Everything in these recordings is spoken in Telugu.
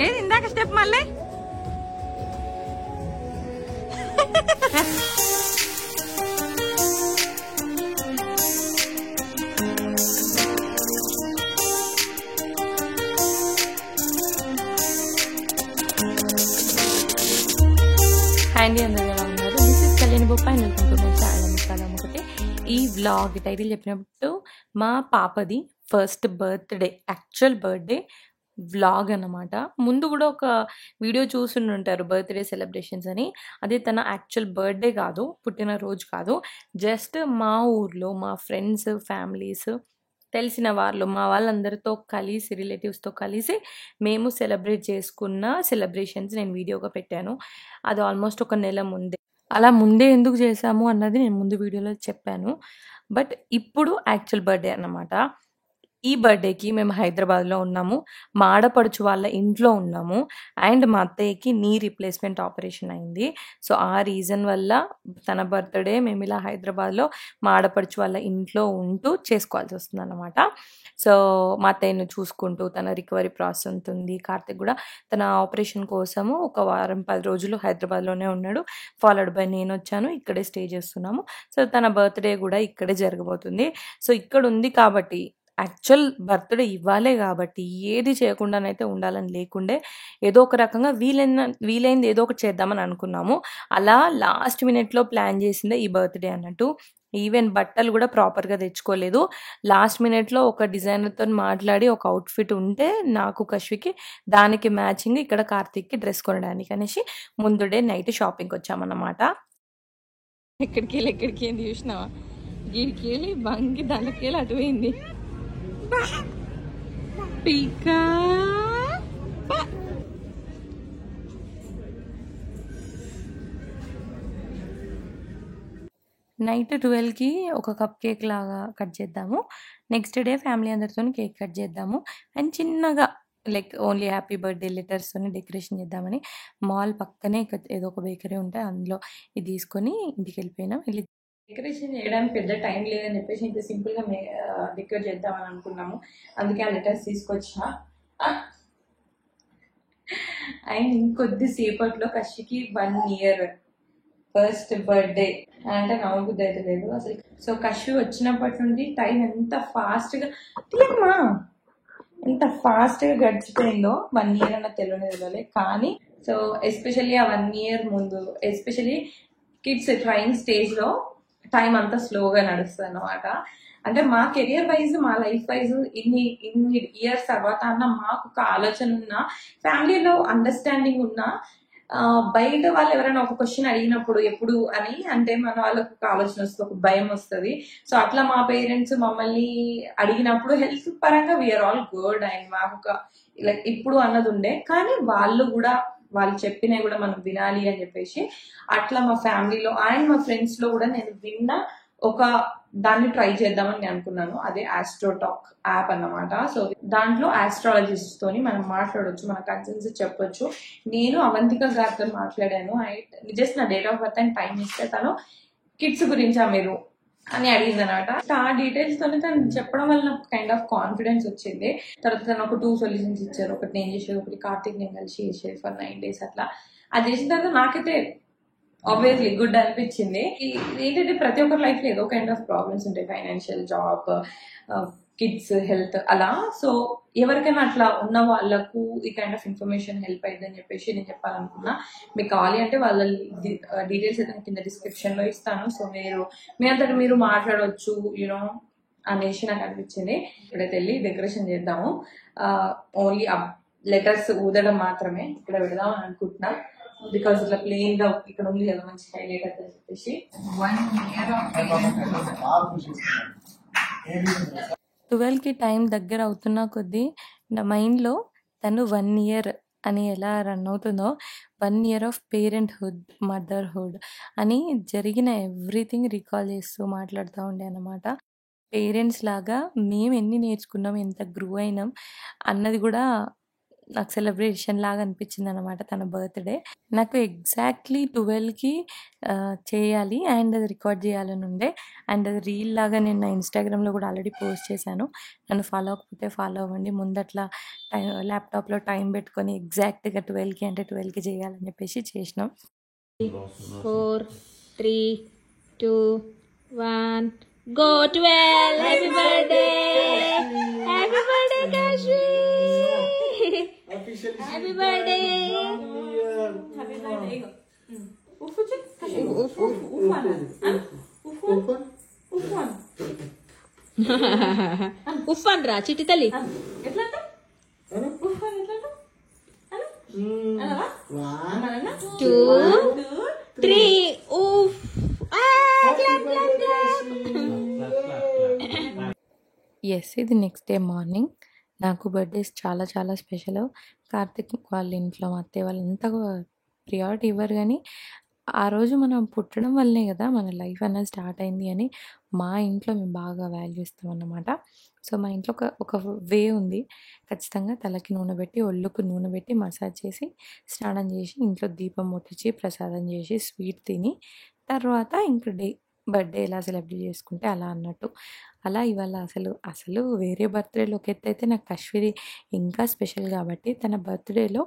ఏది ఇందాక స్టెప్ మళ్ళీ హ్యాండీ అందరూ ఎలా ఉన్నారు? దిస్ ఇస్ కళ్యాణి బొప్పాయి ఒకటి. ఈ వ్లాగ్ టైటిల్ చెప్పినప్పుడు మా పాపది first birthday, actual birthday vlog అన్నమాట. ముందు కూడా ఒక వీడియో చూసుంటారు బర్త్డే సెలబ్రేషన్స్ అని. అది తన యాక్చువల్ బర్త్డే కాదు, పుట్టినరోజు కాదు. జస్ట్ మా ఊర్లో మా ఫ్రెండ్స్, ఫ్యామిలీస్, తెలిసిన వాళ్ళు, మా వాళ్ళందరితో కలిసి, రిలేటివ్స్తో కలిసి మేము సెలబ్రేట్ చేసుకున్న సెలబ్రేషన్స్ నేను వీడియోగా పెట్టాను. అది ఆల్మోస్ట్ ఒక నెల ముందే. అలా ముందే ఎందుకు చేశాము అన్నది నేను ముందు వీడియోలో చెప్పాను. బట్ ఇప్పుడు యాక్చువల్ బర్త్డే అన్నమాట. ఈ బర్త్డేకి మేము హైదరాబాద్లో ఉన్నాము, మా ఆడపడుచు వాళ్ళ ఇంట్లో ఉన్నాము. అండ్ మా అత్తయ్యకి నీ రీప్లేస్మెంట్ ఆపరేషన్ అయింది. సో ఆ రీజన్ వల్ల తన బర్త్డే మేము ఇలా హైదరాబాద్లో మా ఆడపడుచు వాళ్ళ ఇంట్లో ఉంటూ చేసుకోవాల్సి వస్తుంది అన్నమాట. సో మా అత్తయ్యను చూసుకుంటూ తన రికవరీ ప్రాసెస్ ఉంటుంది. కార్తిక్ కూడా తన ఆపరేషన్ కోసము ఒక వారం 10 రోజులు హైదరాబాద్లోనే ఉన్నాడు. ఫాలోడ్ బై నేను వచ్చాను, ఇక్కడే స్టే చేస్తున్నాము. సో తన బర్త్డే కూడా ఇక్కడే జరగబోతుంది. సో ఇక్కడ ఉంది కాబట్టి, యాక్చువల్ బర్త్డే ఇవ్వాలే కాబట్టి ఏది చేయకుండానైతే ఉండాలని లేకుండే, ఏదో ఒక రకంగా వీలైంది ఏదో ఒకటి చేద్దామని అనుకున్నాము. అలా లాస్ట్ మినిట్లో ప్లాన్ చేసిందే ఈ బర్త్డే అన్నట్టు. ఈవెన్ బట్టలు కూడా ప్రాపర్గా తెచ్చుకోలేదు. లాస్ట్ మినిట్లో ఒక డిజైనర్తో మాట్లాడి ఒక అవుట్ఫిట్ ఉంటే నాకు, కశ్వికి దానికి మ్యాచింగ్ ఇక్కడ కార్తిక్కి డ్రెస్ కొనడానికి అనేసి ముందు డే నైట్ షాపింగ్కి వచ్చామన్నమాట. ఎక్కడికి ఏంది చూసినావా? గిడికి వెళ్ళి బంగి దానికి వెళ్ళి అటు పోయింది. పీకా నైట్ 12కి ఒక కప్ కేక్ లాగా కట్ చేద్దాము. నెక్స్ట్ డే ఫ్యామిలీ అందరితో కేక్ కట్ చేద్దాము. అండ్ చిన్నగా లైక్ ఓన్లీ హ్యాపీ బర్త్డే లెటర్స్తో డెకరేషన్ చేద్దామని మాల్ పక్కనే ఏదో ఒక బేకరీ ఉంటే అందులో ఇది తీసుకొని ఇంటికి వెళ్ళిపోయినాం. వెళ్ళి డెకరేషన్ చేయడానికి పెద్ద టైం లేదని చెప్పేసి ఇంత సింపుల్గా డెకరేట్ చేద్దామని అనుకున్నాము. అందుకే ఆ లెటర్స్ తీసుకొచ్చా. అండ్ ఇంకొద్దిసేపట్లో కశ్యకి 1 year ఫస్ట్ బర్త్డే అంటే నవ్వుబుద్ధి అయితే లేదు అసలు. సో కశ్యు వచ్చినప్పటి నుండి టైం ఎంత ఫాస్ట్గా గడిచిపోయిందో. 1 year అన్న తెలియలే. కానీ సో ఎస్పెషల్లీ ఆ 1 year ముందు, ఎస్పెషల్లీ కిడ్స్ ట్రైనింగ్ స్టేజ్లో టైం అంతా స్లోగా నడుస్తుంది అన్నమాట. అంటే మా కెరియర్ వైజ్, మా లైఫ్ వైజ్ ఇన్ని ఇయర్స్ తర్వాత అన్న మాకు ఒక ఆలోచన ఉన్నా, ఫ్యామిలీలో అండర్స్టాండింగ్ ఉన్నా, బయట వాళ్ళు ఎవరైనా ఒక క్వశ్చన్ అడిగినప్పుడు ఎప్పుడు అని అంటే మన వాళ్ళకు ఒక ఆలోచన వస్తుంది, ఒక భయం వస్తుంది. సో అట్లా మా పేరెంట్స్ మమ్మల్ని అడిగినప్పుడు హెల్త్ పరంగా వీఆర్ ఆల్ గుడ్ అండ్ మాకు ఒక లైక్ ఇప్పుడు అన్నది ఉండే. కానీ వాళ్ళు చెప్పినవి కూడా మనం వినాలి అని చెప్పేసి అట్లా మా ఫ్యామిలీలో అండ్ మా ఫ్రెండ్స్లో కూడా నేను విన్న ఒక దాన్ని ట్రై చేద్దామని నేను అనుకున్నాను. అదే ఆస్ట్రోటాక్ యాప్ అన్నమాట. సో దాంట్లో ఆస్ట్రాలజిస్ట్ తోని మనం మాట్లాడవచ్చు, మన కన్సర్న్స్ చెప్పొచ్చు. నేను అవంతిక గారితో మాట్లాడాను. జస్ట్ నా date of birth and time ఇస్తే తను కిడ్స్ గురించా మీరు అని అడిగింది అనమాట. ఆ డీటెయిల్స్ తోనే తను చెప్పడం వల్ల నాకు కైండ్ ఆఫ్ కాన్ఫిడెన్స్ వచ్చింది. తర్వాత తను ఒక 2 సొల్యూషన్స్ ఇచ్చారు. ఒకటి నేను చేసేది, ఒకటి కార్తిక్ నేను కలిసి చేసేది ఫర్ 9 days అట్లా. అది చేసిన తర్వాత నాకైతే ఆబ్వియస్లీ గుడ్ అనిపించింది. ఏంటంటే ప్రతి ఒక్కరి లైఫ్లో ఏదో కైండ్ ఆఫ్ ప్రాబ్లమ్స్ ఉంటాయి, ఫైనాన్షియల్, జాబ్, కిడ్స్, హెల్త్ అలా. సో ఎవరికైనా అట్లా ఉన్న వాళ్ళకు ఈ కైండ్ ఆఫ్ ఇన్ఫర్మేషన్ హెల్ప్ అయ్యిందని చెప్పేసి నేను చెప్పాలనుకున్నా. మీకు కావాలి అంటే వాళ్ళ డీటెయిల్స్ అయితే కింద డిస్క్రిప్షన్లో ఇస్తాను. సో మీ అంతటా మీరు మాట్లాడవచ్చు యూనో అనేసి నాకు అనిపించింది. ఇప్పుడైతే వెళ్ళి డెకరేషన్ చేద్దాము. ఓన్లీ లెటర్స్ ఊదడం మాత్రమే ఇక్కడ పెడదాం అని అనుకుంటున్నా. బికాస్ ఇట్లా ప్లెయిన్ గా ఇక్కడ ఉంది కదా మంచి హైలైట్ అని చెప్పేసి 1 year 12కి టైం దగ్గర అవుతున్న కొద్దీ నా మైండ్లో తను 1 year అని ఎలా రన్ అవుతుందో, 1 year ఆఫ్ పేరెంట్హుడ్, మదర్హుడ్ అని జరిగిన ఎవ్రీథింగ్ రికాల్ చేస్తూ మాట్లాడుతూ ఉండే అన్నమాట. పేరెంట్స్ లాగా మేము ఎన్ని నేర్చుకున్నాం, ఎంత గ్రో అయినాం అన్నది కూడా నాకు సెలబ్రేషన్ లాగా అనిపించింది అనమాట తన బర్త్డే. నాకు ఎగ్జాక్ట్లీ 12కి చేయాలి అండ్ అది రికార్డ్ చేయాలని ఉండే. అండ్ అది రీల్ లాగా నేను నా ఇన్స్టాగ్రామ్లో కూడా ఆల్రెడీ పోస్ట్ చేశాను. నన్ను ఫాలో అవ్వకపోతే ఫాలో అవ్వండి. ముందట్లా ల్యాప్టాప్లో టైం పెట్టుకొని ఎగ్జాక్ట్గా 12కి అంటే 12కి చేయాలని చెప్పేసి చేసినాం. 4, 3, 2, 1 go 12. Happy birthday, happy birthday Kashi, happy birthday, happy birthday. ఉఫ్ అనరా చిట్టి తల్లి. ఎట్లా 2, 3 ఉఫ్. ఎస్, ఇది నెక్స్ట్ డే మార్నింగ్. నాకు బర్త్డేస్ చాలా చాలా స్పెషల్. కార్తిక్ వాళ్ళ ఇంట్లో మా అత్తయ్య వాళ్ళు అంతగా ప్రియారిటీ ఇవ్వరు, కానీ ఆ రోజు మనం పుట్టడం వల్లనే కదా మన లైఫ్ అనేది స్టార్ట్ అయింది అని మా ఇంట్లో మేము బాగా వాల్యూ ఇస్తాం అన్నమాట. సో మా ఇంట్లో ఒక వే ఉంది. ఖచ్చితంగా తలకి నూనె పెట్టి, ఒళ్ళుకు నూనె పెట్టి, మసాజ్ చేసి, స్నానం చేసి, ఇంట్లో దీపం ముట్టించి, ప్రసాదం చేసి, స్వీట్ తిని, తర్వాత ఇంక బర్త్డే ఎలా సెలబ్రేట్ చేసుకుంటే అలా అన్నట్టు. అలా ఇవాళ అసలు వేరే బర్త్డేలో ఒక ఎత్తు అయితే నాకు అశ్విని ఇంకా స్పెషల్ కాబట్టి తన బర్త్డేలో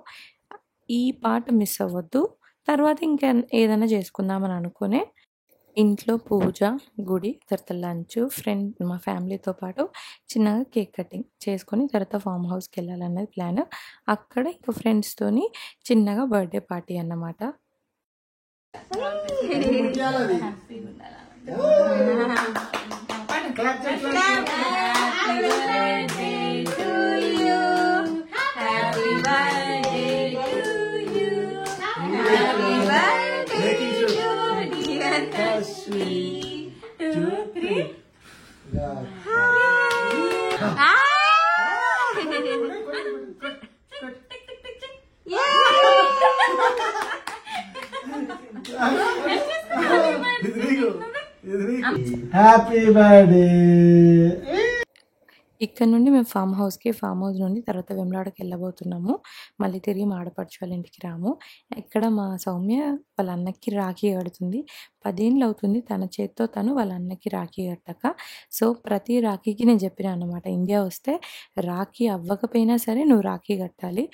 ఈ పార్ట్ మిస్ అవ్వద్దు, తర్వాత ఇంకా ఏదైనా చేసుకుందామని అనుకునే ఇంట్లో పూజ, గుడి, తర్వాత లంచ్, మా ఫ్యామిలీతో పాటు చిన్నగా కేక్ కటింగ్ చేసుకొని తర్వాత ఫామ్ హౌస్కి వెళ్ళాలన్నది ప్లాన్. అక్కడ ఇంకా ఫ్రెండ్స్తోని చిన్నగా బర్త్డే పార్టీ అన్నమాట. Happy birthday. ఇక్కడ నుండి మేము ఫామ్ హౌస్ నుండి తర్వాత వెమ్లాడకి వెళ్ళబోతున్నాము. మళ్ళీ తిరిగి మా ఆడపడుచు వాళ్ళ ఇంటికి రాము. ఇక్కడ మా సౌమ్య వాళ్ళ అన్నకి రాఖీ కడుతుంది. 10 ఏళ్ళు అవుతుంది తన చేత్తో తను వాళ్ళ అన్నకి రాఖీ కట్టక. సో ప్రతి రాఖీకి నేను చెప్పిన అన్నమాట, ఇండియా వస్తే రాఖీ అవ్వకపోయినా సరే నువ్వు రాఖీ కట్టాలి,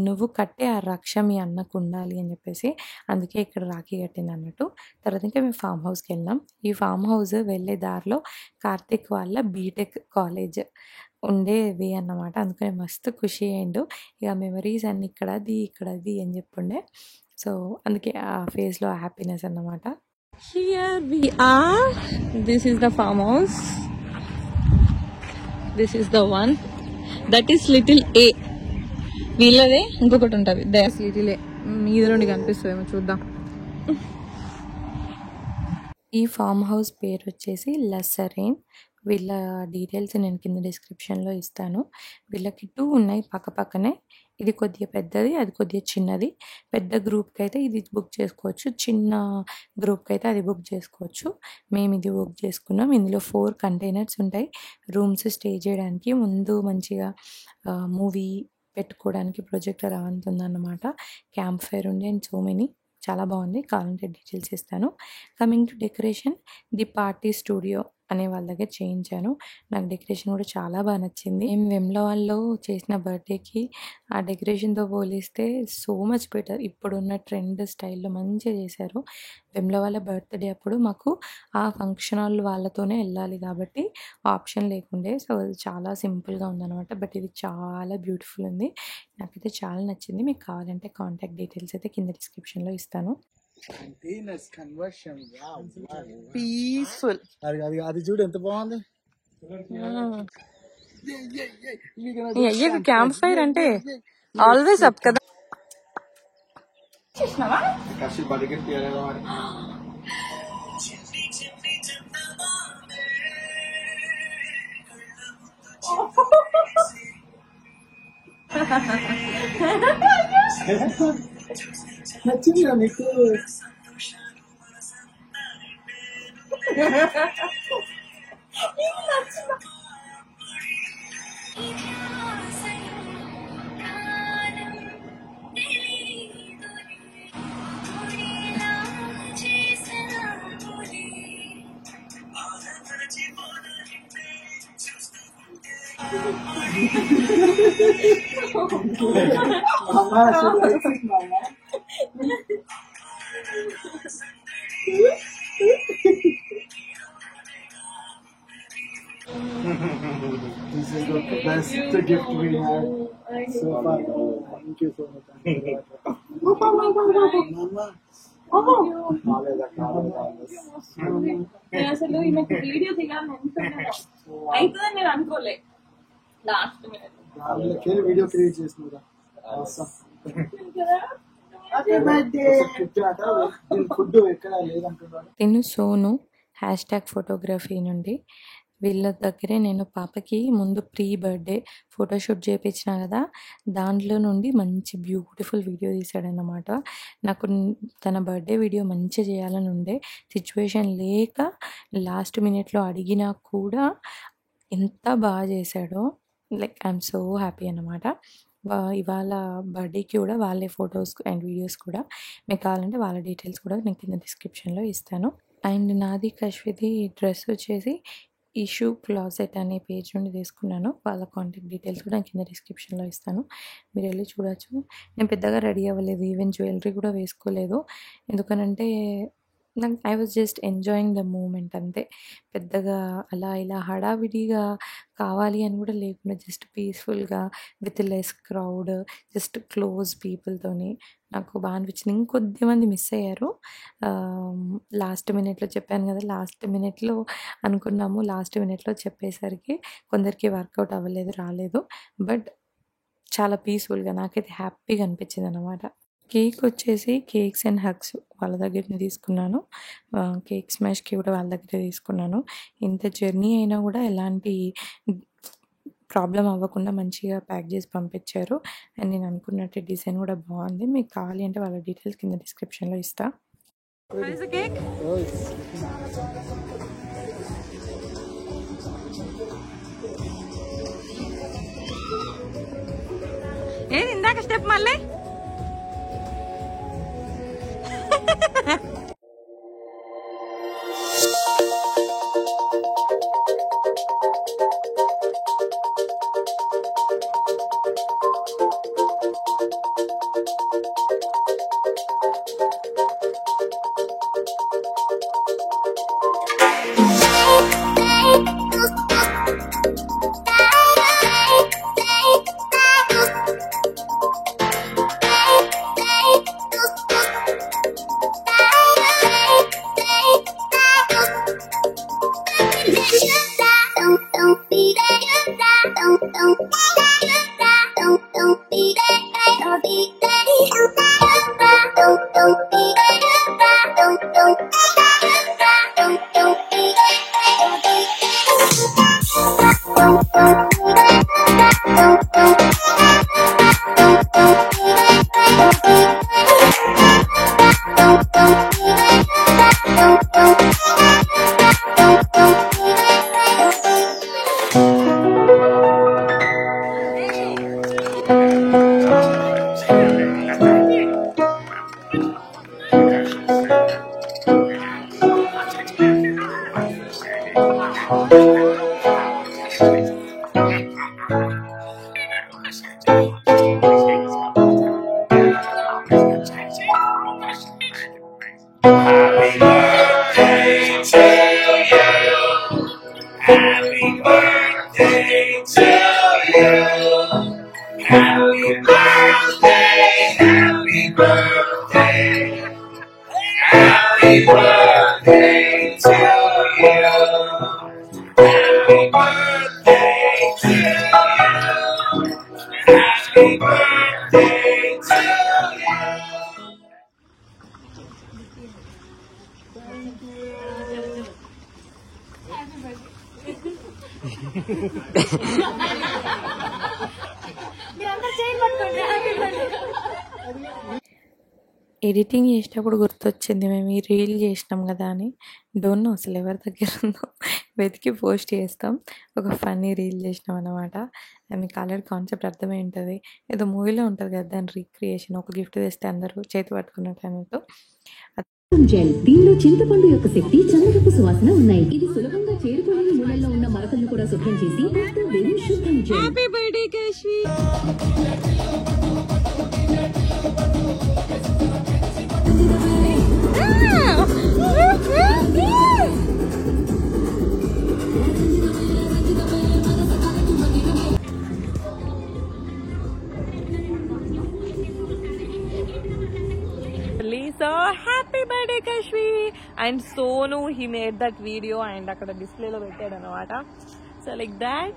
నువ్వు కట్టే ఆ రక్ష మీ అన్నకు ఉండాలి అని చెప్పేసి. అందుకే ఇక్కడ రాఖీ కట్టింది అన్నట్టు. తర్వాత ఇంకా మేము ఫామ్ హౌస్కి వెళ్ళాం. ఈ ఫామ్ హౌస్ వెళ్ళే దారిలో కార్తిక్ వాళ్ళ బీటెక్ కాలేజ్ ఉండేవి అన్నమాట. అందుకని మస్తు ఖుషి అయ్యిండు. ఇక మెమరీస్ అన్ని ఇక్కడది అని చెప్పుండే. సో అందుకే ఆ ఫేస్లో హ్యాపీనెస్ అన్నమాట. Here we are. This is the farm house. This is the one. That is little A. వీళ్ళదే ఇంకొకటి ఉంటుంది. లిటిల్ మీద నుండి కనిపిస్తుందేమో చూద్దాం. ఈ ఫామ్ హౌస్ పేరు వచ్చేసి లసరేన్. వీళ్ళ డీటెయిల్స్ నేను కింద డిస్క్రిప్షన్లో ఇస్తాను. వీళ్ళకి 2 ఉన్నాయి పక్కనే. ఇది కొద్దిగా పెద్దది, అది కొద్దిగా చిన్నది. పెద్ద గ్రూప్కి అయితే ఇది బుక్ చేసుకోవచ్చు, చిన్న గ్రూప్కి అయితే అది బుక్ చేసుకోవచ్చు. మేము ఇది బుక్ చేసుకున్నాం. ఇందులో 4 కంటైనర్స్ ఉంటాయి. రూమ్స్ స్టే చేయడానికి, ముందు మంచిగా మూవీ పెట్టుకోవడానికి ప్రొజెక్టర్ ఉందన్నమాట. క్యాంప్ ఫైర్ ఉండి అండ్ సో మెనీ. చాలా బాగుంది. కావాలంటే డీటెయిల్స్ ఇస్తాను. Coming to decoration, the party studio అనే వాళ్ళ దగ్గర చేయించాను. నాకు డెకరేషన్ కూడా చాలా బాగా నచ్చింది. మేము వెమ్లవాడలో చేసిన బర్త్డేకి ఆ డెకరేషన్తో పోలిస్తే సో మచ్ బెటర్. ఇప్పుడున్న ట్రెండ్ స్టైల్లో మంచిగా చేశారు. వెమ్లవాడ బర్త్డే అప్పుడు మాకు ఆ ఫంక్షన్ హాల్ వాళ్ళతోనే వెళ్ళాలి కాబట్టి ఆప్షన్ లేకుండే. సో అది చాలా సింపుల్గా ఉందన్నమాట. బట్ ఇది చాలా బ్యూటిఫుల్ ఉంది. నాకైతే చాలా నచ్చింది. మీకు కావాలంటే కాంటాక్ట్ డీటెయిల్స్ అయితే కింద డిస్క్రిప్షన్లో ఇస్తాను. పీస్ఫుల్. అది చూడు ఎంత బాగుంది. అయ్యకు క్యాంప్ ఫైర్ అంటే ఆల్వేస్ అప్ కదా. నచ్చిందా నీకు? This is the best gift we had so far. Thank you so much. Mama. నేను అసలు ఈమెకు వీడియో దిగాలని అనుకున్నాను, అవుతుందని నేను అనుకోలే. లాస్ట్ మినిట్ వీడియో క్రియేట్ చేస్తున్నా ఫుడ్ ఎక్కడ లేదంటున్నాడు. నేను సోను #ఫోటోగ్రఫీ నుండి వీళ్ళ దగ్గరే నేను పాపకి ముందు ప్రీ బర్త్డే ఫోటోషూట్ చేయించిన కదా, దాంట్లో నుండి మంచి బ్యూటిఫుల్ వీడియో తీశాడన్నమాట. నాకు తన బర్త్డే వీడియో మంచిగా చేయాలని ఉండే, సిచ్యువేషన్ లేక లాస్ట్ మినిట్లో అడిగినా కూడా ఎంత బాగా చేశాడో. లైక్ ఐఎమ్ సో హ్యాపీ అన్నమాట. ఇవాళ బర్త్డేకి కూడా వాళ్ళే ఫొటోస్ అండ్ వీడియోస్ కూడా మీకు కావాలంటే వాళ్ళ డీటెయిల్స్ కూడా నేను కింద డిస్క్రిప్షన్లో ఇస్తాను. అండ్ నాది కశ్విది డ్రెస్ వచ్చేసి ఇష్యూ క్లాజెట్ అనే పేజ్ నుండి తీసుకున్నాను. వాళ్ళ కాంటాక్ట్ డీటెయిల్స్ కూడా నేను కింద డిస్క్రిప్షన్లో ఇస్తాను, మీరు వెళ్ళి చూడొచ్చు. నేను పెద్దగా రెడీ అవ్వలేదు, ఈవెన్ జ్యువెలరీ కూడా వేసుకోలేదు. ఎందుకనంటే నాకు I was just enjoying the moment అంతే. పెద్దగా అలా ఇలా హడావిడిగా కావాలి అని కూడా లేకుండా జస్ట్ పీస్ఫుల్గా with less crowd, just close పీపుల్తోని నాకు బాగా అనిపించింది. ఇంకొద్దిమంది మిస్ అయ్యారు. లాస్ట్ మినిట్లో చెప్పాను కదా, లాస్ట్ మినిట్లో అనుకున్నాము, లాస్ట్ మినిట్లో చెప్పేసరికి కొందరికి వర్కౌట్ అవ్వలేదు, రాలేదు. బట్ చాలా పీస్ఫుల్గా నాకైతే హ్యాపీగా అనిపించింది అనమాట. కేక్ వచ్చేసి కేక్స్ అండ్ హగ్స్ వాళ్ళ దగ్గరనే తీసుకున్నాను. కేక్ స్మాష్కి కూడా వాళ్ళ దగ్గరే తీసుకున్నాను. ఇంత జర్నీ అయినా కూడా ఎలాంటి ప్రాబ్లం అవ్వకుండా మంచిగా ప్యాక్ చేసి పంపించారు. అండ్ నేను అనుకున్నట్టు డిజైన్ కూడా బాగుంది. మీకు కావాలి అంటే వాళ్ళ డీటెయిల్స్ కింద డిస్క్రిప్షన్లో ఇస్తా. కేక్ ఏది ఇందాక స్టెప్ మళ్ళీ ఎడిటింగ్ చేసేటప్పుడు గుర్తొచ్చింది, మేము ఈ రీల్ చేసినాం కదా అని. డోంట్ నో అసలు ఎవరి దగ్గర ఉందో, వెతికి పోస్ట్ చేస్తాం. ఒక ఫన్నీ రీల్ చేసినాం అనమాట. మీకు ఆల్రెడీ కాన్సెప్ట్ అర్థమై ఉంటుంది. ఏదో మూవీలో ఉంటుంది కదా, దాని రీక్రియేషన్. ఒక గిఫ్ట్ తెస్తే అందరూ చేతి పట్టుకున్నట్టు అన్నట్టు. జెల్ దీనిలో చింతపండు యొక్క శక్తి, చందనపు సువాసన ఉన్నాయి. ఇది సులభంగా చేరుకోలేని మూలల్లో ఉన్న మరకలను కూడా శుభ్రం చేసి వెరీ శుద్ధం జెల్. Happy birthday Kashi. So happy birthday Kashvi and Sonu, he made that video and akkada display lo pettadu anamata. So like that,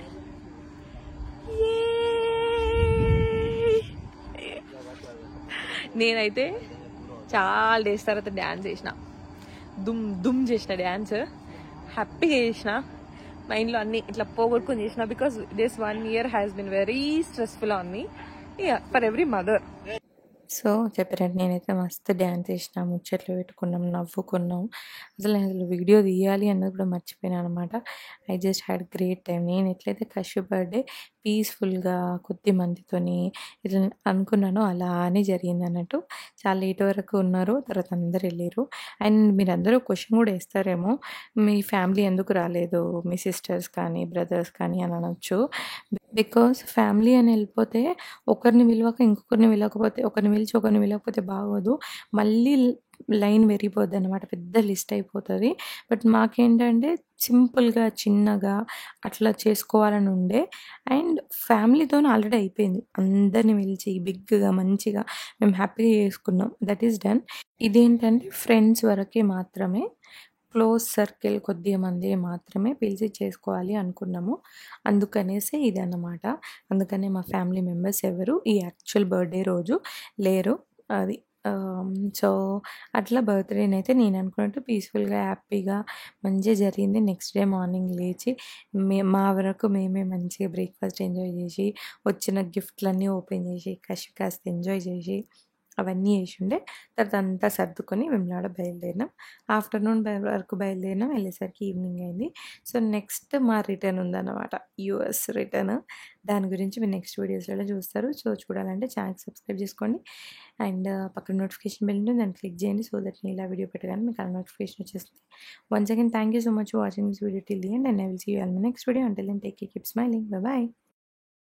నేనైతే చాలా డేస్ తర్వాత డ్యాన్స్ చేసిన, దుమ్ దుమ్ చేసిన డ్యాన్స్, హ్యాపీగా చేసిన, మైండ్లో అన్ని ఇట్లా పోగొట్టుకొని చేసిన. Because this 1 year has been very stressful on me, for every mother. So చెప్పారంటే నేనైతే మస్తు డ్యాన్స్ చేసిన, ముచ్చట్లు పెట్టుకున్నాం, నవ్వుకున్నాం. అసలు వీడియో తీయాలి అన్నది కూడా మర్చిపోయినాను అనమాట. I just had great time. నేను ఎట్లయితే కశ్యప్ బర్త్డే పీస్ఫుల్గా కొద్ది మందితోని ఇట్లా అనుకున్నానో అలానే జరిగింది అన్నట్టు. చాలా లేట్ వరకు ఉన్నారు, తర్వాత అందరు వెళ్ళారు. అండ్ మీరందరూ క్వశ్చన్ కూడా వేస్తారేమో, మీ ఫ్యామిలీ ఎందుకు రాలేదు, మీ సిస్టర్స్ కానీ బ్రదర్స్ కానీ అని అనొచ్చు. బికాస్ ఫ్యామిలీ అని వెళ్ళిపోతే ఒకరిని పిలవక ఇంకొకరిని పిలవకపోతే, ఒకరిని పిలిచి ఒకరిని పిలవకపోతే బాగోదు, మళ్ళీ లైన్ పెరిగిపోద్ది అనమాట, పెద్ద లిస్ట్ అయిపోతుంది. బట్ మాకేంటంటే సింపుల్గా చిన్నగా అట్లా చేసుకోవాలని ఉండే. అండ్ ఫ్యామిలీతో ఆల్రెడీ అయిపోయింది, అందరిని పిలిచి బిగ్గా మంచిగా మేము హ్యాపీగా చేసుకున్నాం, దట్ ఈస్ డన్. ఇదేంటంటే ఫ్రెండ్స్ వరకే మాత్రమే, క్లోజ్ సర్కిల్ కొద్దిగా మంది మాత్రమే పిలిచి చేసుకోవాలి అనుకున్నాము. అందుకనేసి ఇది అన్నమాట. అందుకనే మా ఫ్యామిలీ మెంబర్స్ ఎవరు ఈ యాక్చువల్ బర్త్డే రోజు లేరు. అది సో అట్లా బర్త్డేని అయితే నేను అనుకున్నట్టు పీస్ఫుల్గా హ్యాపీగా మంచిగా జరిగింది. నెక్స్ట్ డే మార్నింగ్ లేచి మా వరకు మేమే మంచిగా బ్రేక్ఫాస్ట్ ఎంజాయ్ చేసి, వచ్చిన గిఫ్ట్లన్నీ ఓపెన్ చేసి, కాస్త ఎంజాయ్ చేసి అవన్నీ చేసి ఉండే. తర్వాత అంతా సర్దుకొని వెమ్లాడ బయలుదేరినాం. ఆఫ్టర్నూన్ వరకు బయలుదేరినాం, వెళ్ళేసరికి ఈవినింగ్ అయింది. సో నెక్స్ట్ మా రిటర్న్ ఉందన్నమాట, యూఎస్ రిటర్న్. దాని గురించి మీరు నెక్స్ట్ వీడియోస్లలో చూస్తారు. సో చూడాలంటే ఛానల్కి సబ్స్క్రైబ్ చేసుకోండి అండ్ పక్కన నోటిఫికేషన్ బెల్ ఉంటుంది, దాన్ని క్లిక్ చేయండి. సో దట్ నేను ఇలా వీడియో పెట్టగానే మీకు అలా నోటిఫికేషన్ వచ్చేస్తుంది. Once again thank you so much for watching this video till the end and I will see you all my next video. Until then take care, keep smiling, bye bye.